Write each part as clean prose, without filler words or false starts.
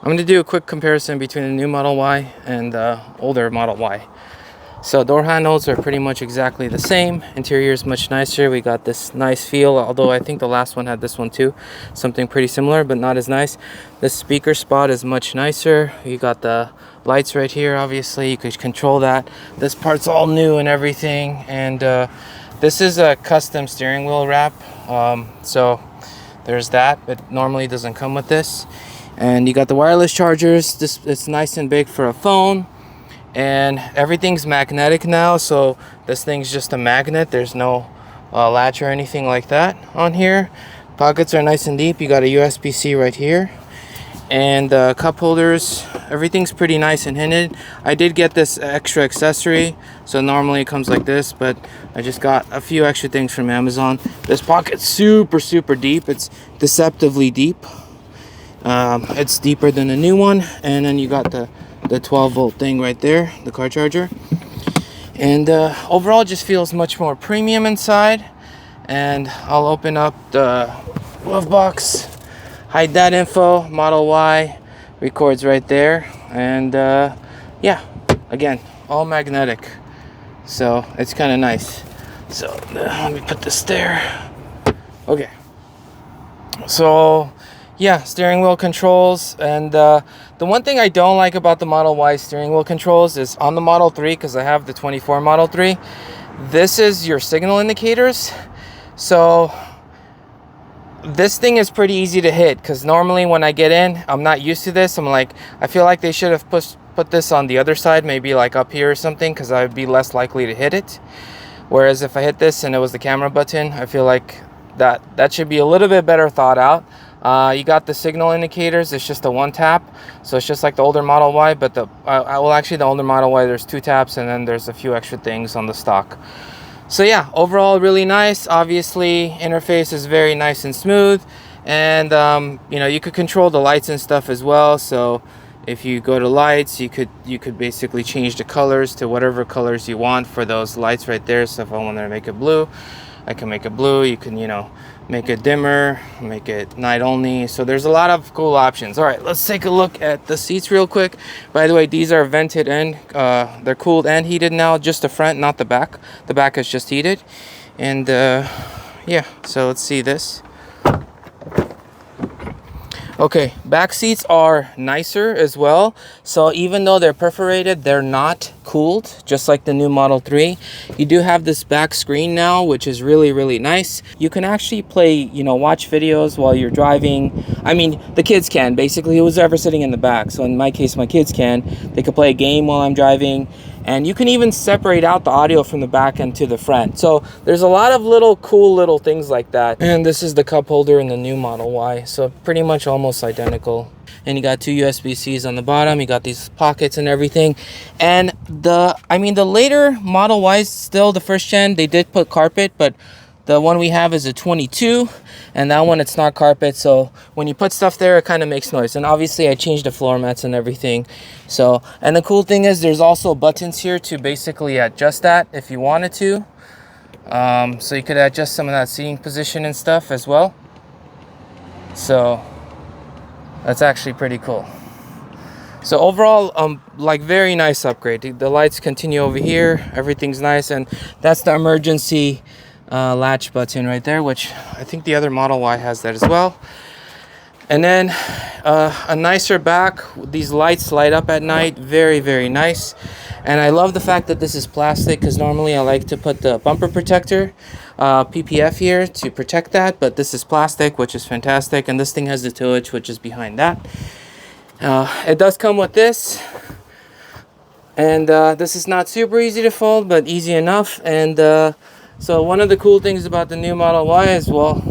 I'm going to do a quick comparison between the new Model Y and the older Model Y. So door handles are pretty much exactly the same. Interior is much nicer. We got this nice feel, although I think the last one had this one too. Something pretty similar, but not as nice. The speaker spot is much nicer. You got the lights right here, obviously. You could control that. This part's all new and everything. And this is a custom steering wheel wrap. So there's that, but normally it doesn't come with this. And you got the wireless chargers. It's nice and big for a phone. And everything's magnetic now, so this thing's just a magnet. There's no latch or anything like that on here. Pockets are nice and deep. You got a USB-C right here, and cup holders. Everything's pretty nice and hinted. I did get this extra accessory, so normally it comes like this, but I just got a few extra things from Amazon. This pocket's super deep. It's deceptively deep. It's deeper than the new one. And then you got the 12-volt thing right there, the car charger. And overall just feels much more premium inside. And I'll open up the glove box, hide that info. Model Y records right there. And yeah, again, all magnetic, so it's kind of nice. So let me put this there. Okay, so yeah, steering wheel controls. And the one thing I don't like about the Model Y steering wheel controls is on the Model 3, because I have the 24 Model 3, this is your signal indicators. So this thing is pretty easy to hit, because normally when I get in, I'm not used to this. I'm like, I feel like they should have put this on the other side, maybe like up here or something, because I would be less likely to hit it. Whereas if I hit this and it was the camera button, I feel like that should be a little bit better thought out. You got the signal indicators. It's just a one tap, so it's just like the older Model Y, but well, actually the older Model Y, there's 2 taps, and then there's a few extra things on the stock. So yeah, overall really nice. Obviously interface is very nice and smooth, and you know, you could control the lights and stuff as well. So if you go to lights, you could basically change the colors to whatever colors you want for those lights right there. So if I want to make it blue, I can make it blue. You can, you know, make it dimmer, make it night only. So there's a lot of cool options. All right, let's take a look at the seats real quick. By the way, these are vented and they're cooled and heated now, just the front, not the back. The back is just heated. And yeah, so let's see this. Okay, back seats are nicer as well. So even though they're perforated, they're not cooled, just like the new Model 3. You do have this back screen now, which is really nice. You can actually play, you know, watch videos while you're driving. I mean, the kids can, basically, who's ever sitting in the back. So in my case, my kids can. They could play a game while I'm driving. And you can even separate out the audio from the back and to the front. So there's a lot of cool little things like that. And this is the cup holder in the new Model Y. So pretty much almost identical. And you got 2 USB-Cs on the bottom. You got these pockets and everything. And the later Model Ys, still the first gen, they did put carpet, but the one we have is a 22, and that one, it's not carpet. So when you put stuff there, it kind of makes noise. And obviously I changed the floor mats and everything. So, and the cool thing is there's also buttons here to basically adjust that if you wanted to. So you could adjust some of that seating position and stuff as well. So that's actually pretty cool. So overall, like, very nice upgrade. The lights continue over here. Everything's nice. And that's the emergency latch button right there, which I think the other Model Y has that as well. And then a nicer back. These lights light up at night. Very nice. And I love the fact that this is plastic, because normally I like to put the bumper protector PPF here to protect that, but this is plastic, which is fantastic. And this thing has the towage, which is behind that. It does come with this, and this is not super easy to fold, but easy enough. And so one of the cool things about the new Model Y is, well,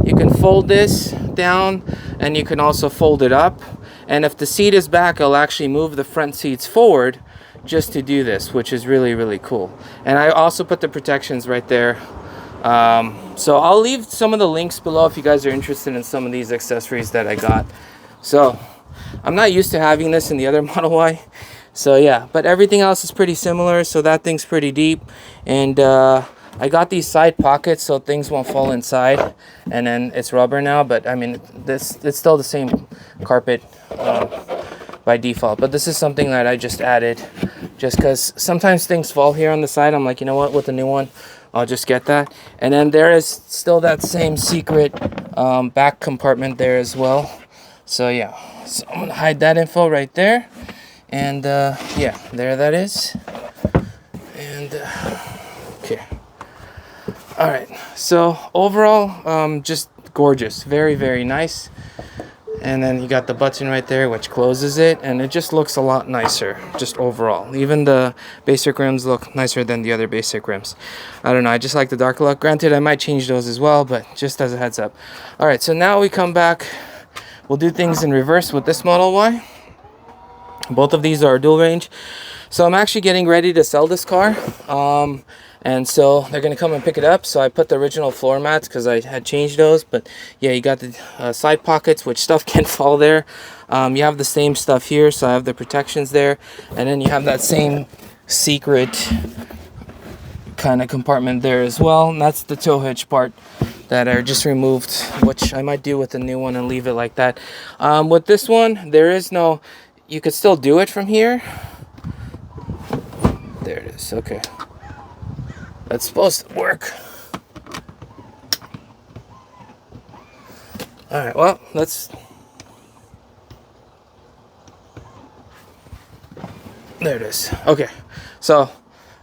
you can fold this down, and you can also fold it up. And if the seat is back, I'll actually move the front seats forward just to do this, which is really cool. And I also put the protections right there. So I'll leave some of the links below if you guys are interested in some of these accessories that I got. So I'm not used to having this in the other Model Y. So yeah, but everything else is pretty similar. So that thing's pretty deep. And I got these side pockets so things won't fall inside. And then it's rubber now, but I mean, it's still the same carpet by default, but this is something that I just added just because sometimes things fall here on the side. I'm like, you know what, with the new one I'll just get that. And then there is still that same secret back compartment there as well. So yeah, so I'm gonna hide that info right there. And yeah, there that is. And okay, all right, so overall just gorgeous, very, very nice. And then you got the button right there which closes it, and it just looks a lot nicer just overall. Even the basic rims look nicer than the other basic rims. I don't know, I just like the dark look. Granted, I might change those as well, but just as a heads up. All right, so now we come back, we'll do things in reverse with this Model Y. Both of these are dual range. So I'm actually getting ready to sell this car, and so they're gonna come and pick it up. So I put the original floor mats because I had changed those, but yeah, you got the side pockets which stuff can fall there. You have the same stuff here, so I have the protections there, and then you have that same secret kind of compartment there as well, and that's the tow hitch part that I just removed, which I might do with the new one and leave it like that. With this one, there is no, you could still do it from here. There it is. Okay, that's supposed to work. All right, well, let's, there it is. Okay, so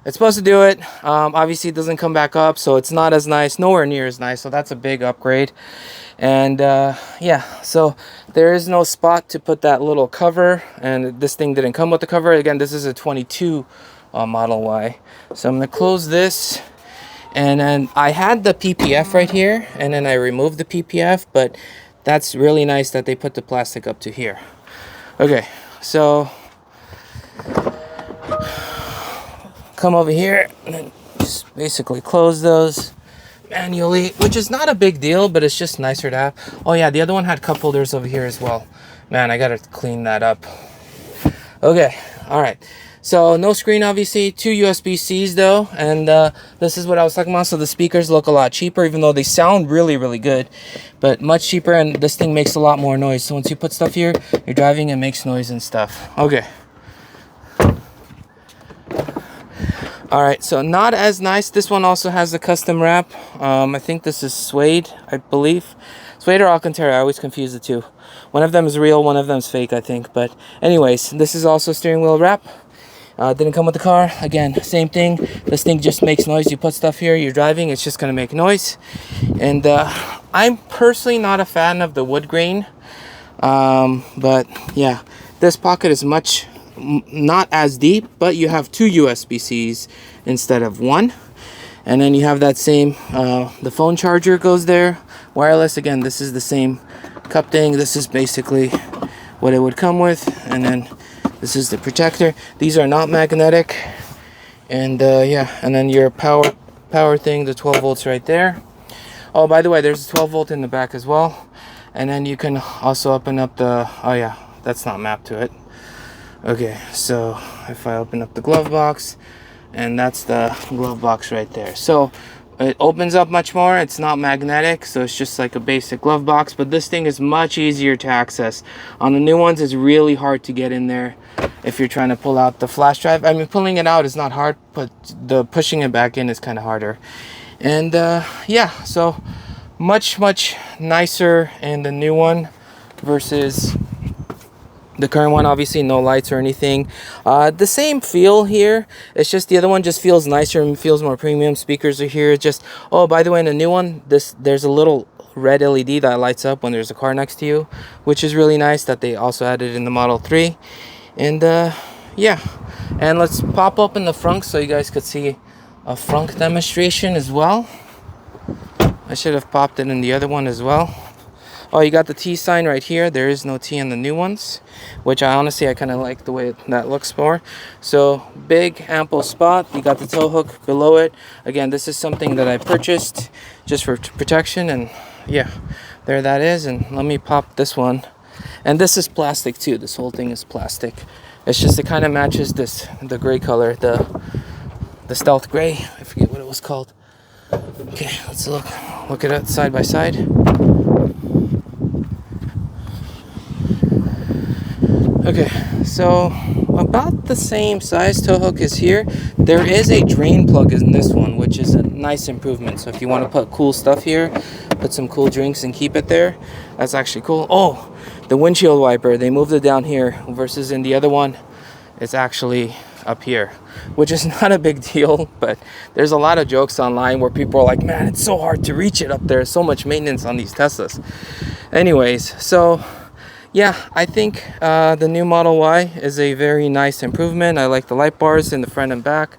it's supposed to do it. Obviously it doesn't come back up, so it's not as nice, nowhere near as nice, so that's a big upgrade. And yeah, so there is no spot to put that little cover, and this thing didn't come with the cover. Again, this is a 22 Model Y. So I'm gonna close this, and then I had the PPF right here, and then I removed the PPF, but that's really nice that they put the plastic up to here. Okay, so come over here and then just basically close those manually, which is not a big deal, but it's just nicer to have. Oh yeah, the other one had cup holders over here as well. Man, I gotta clean that up. Okay, all right, so no screen, obviously, 2 USB-Cs though, and this is what I was talking about. So the speakers look a lot cheaper, even though they sound really, really good, but much cheaper, and this thing makes a lot more noise. So once you put stuff here, you're driving, it makes noise and stuff. Okay. All right, so not as nice. This one also has the custom wrap. I think this is suede, I believe. Suede or Alcantara, I always confuse the two. One of them is real, one of them is fake, I think. But anyways, this is also steering wheel wrap. Didn't come with the car. Again, same thing. This thing just makes noise. You put stuff here, you're driving, it's just gonna make noise. And I'm personally not a fan of the wood grain. But yeah, this pocket is much not as deep, but you have 2 USB-Cs instead of 1. And then you have that same the phone charger goes there, wireless. Again, this is the same cup thing. This is basically what it would come with, and then this is the protector. These are not magnetic. And yeah, and then your power thing, the 12 volts right there. Oh, by the way, there's a 12 volt in the back as well. And then you can also open up the, oh yeah, that's not mapped to it. Okay, so if I open up the glove box, and that's the glove box right there. So it opens up much more. It's not magnetic, so it's just like a basic glove box, but this thing is much easier to access. On the new ones, it's really hard to get in there if you're trying to pull out the flash drive. I mean, pulling it out is not hard, but the pushing it back in is kind of harder. And yeah, so much nicer in the new one versus the current one. Obviously no lights or anything. The same feel here. It's just the other one just feels nicer and feels more premium. Speakers are here. Just, oh, by the way, in the new one, there's a little red LED that lights up when there's a car next to you, which is really nice that they also added in the Model 3. And yeah, and let's pop open the frunk so you guys could see a frunk demonstration as well. I should have popped it in the other one as well. Oh, you got the T sign right here. There is no T in the new ones, which I kind of like the way that looks more. So big ample spot. You got the tow hook below it. Again, this is something that I purchased just for protection, and yeah, there that is. And let me pop this one. And this is plastic too. This whole thing is plastic. It's just, it kind of matches the gray color, the stealth gray. I forget what it was called. Okay, let's look at it side by side. Okay, so about the same size tow hook is here. There is a drain plug in this one, which is a nice improvement. So if you want to put cool stuff here, put some cool drinks and keep it there, that's actually cool. Oh, the windshield wiper, they moved it down here versus in the other one, it's actually up here, which is not a big deal, but there's a lot of jokes online where people are like, man, it's so hard to reach it up there. So much maintenance on these Teslas. Anyways, so yeah, I think the new Model Y is a very nice improvement. I like the light bars in the front and back.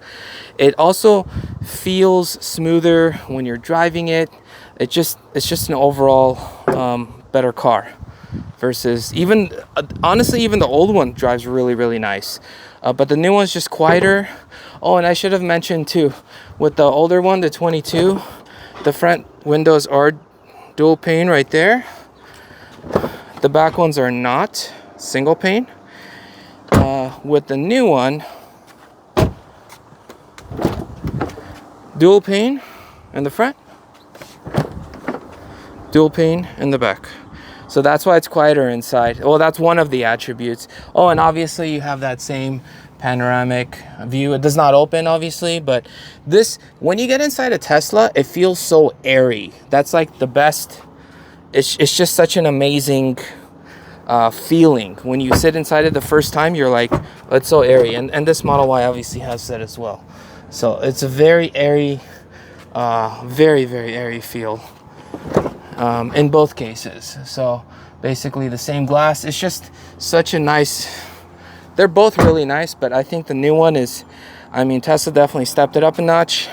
It also feels smoother when you're driving it. It's just an overall better car versus even honestly even the old one drives really nice, but the new one's just quieter. Oh, and I should have mentioned too, with the older one, the 22, the front windows are dual pane right there. The back ones are not single pane. With the new one, dual pane in the front, dual pane in the back. So that's why it's quieter inside. Well, that's one of the attributes. Oh, and obviously you have that same panoramic view. It does not open, obviously, but this, when you get inside a Tesla, it feels so airy. That's like the best. It's just such an amazing feeling. When you sit inside it the first time, you're like, oh, it's so airy. And this Model Y obviously has that as well. So it's a very airy, very airy feel. In both cases. So basically the same glass. It's just such a nice, they're both really nice, but I think the new one is, I mean, Tesla definitely stepped it up a notch.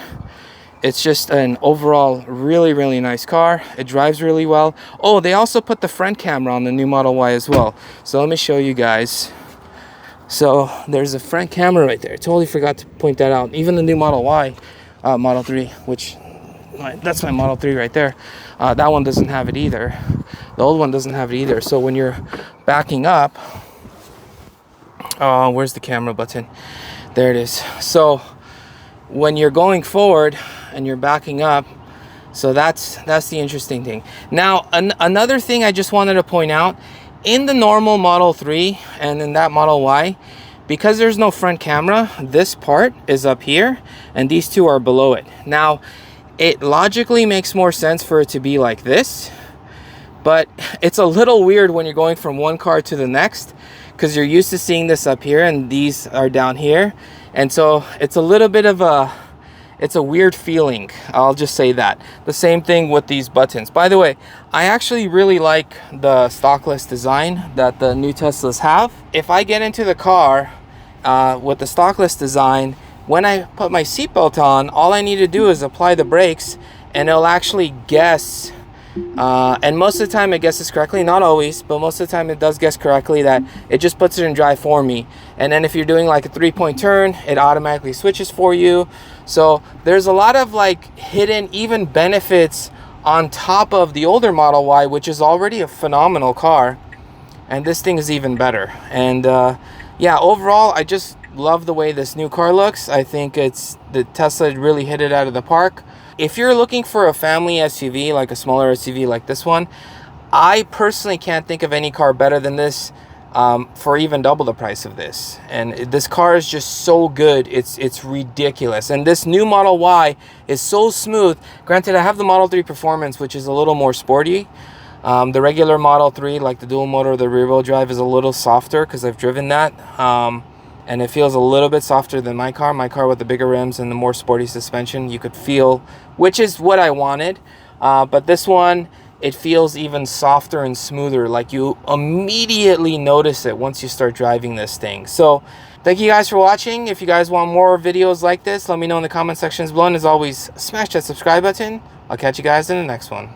It's just an overall really nice car. It drives really well. Oh, they also put the front camera on the new Model Y as well. So let me show you guys. So there's a front camera right there. I totally forgot to point that out. Even the new Model Y, Model 3, which that's my Model 3 right there. That one doesn't have it either. The old one doesn't have it either. So when you're backing up, where's the camera button? There it is. So when you're going forward and you're backing up, so that's the interesting thing. Now, another thing I just wanted to point out, in the normal Model 3 and in that Model Y, because there's no front camera, this part is up here and these two are below it. Now, it logically makes more sense for it to be like this, but it's a little weird when you're going from one car to the next, because you're used to seeing this up here and these are down here. And so it's a little bit of it's a weird feeling. I'll just say that. The same thing with these buttons. By the way, I actually really like the stockless design that the new Teslas have. If I get into the car with the stockless design, when I put my seatbelt on, all I need to do is apply the brakes and it'll actually guess. And most of the time it guesses correctly, not always, but most of the time it does guess correctly, that it just puts it in drive for me. And then if you're doing like a 3-point turn, it automatically switches for you. So there's a lot of like hidden even benefits on top of the older Model Y, which is already a phenomenal car. And this thing is even better. And yeah, overall, I just love the way this new car looks. I think the Tesla really hit it out of the park. If you're looking for a family SUV, like a smaller SUV like this one, I personally can't think of any car better than this for even double the price of this. And this car is just so good, it's ridiculous. And this new Model Y is so smooth. Granted, I have the Model 3 Performance, which is a little more sporty. The regular Model 3, like the dual motor, the rear wheel drive, is a little softer because I've driven that. And it feels a little bit softer than my car with the bigger rims and the more sporty suspension. You could feel, which is what I wanted. But this one, it feels even softer and smoother. Like you immediately notice it once you start driving this thing. So thank you guys for watching. If you guys want more videos like this, let me know in the comment sections below. And as always, smash that subscribe button. I'll catch you guys in the next one.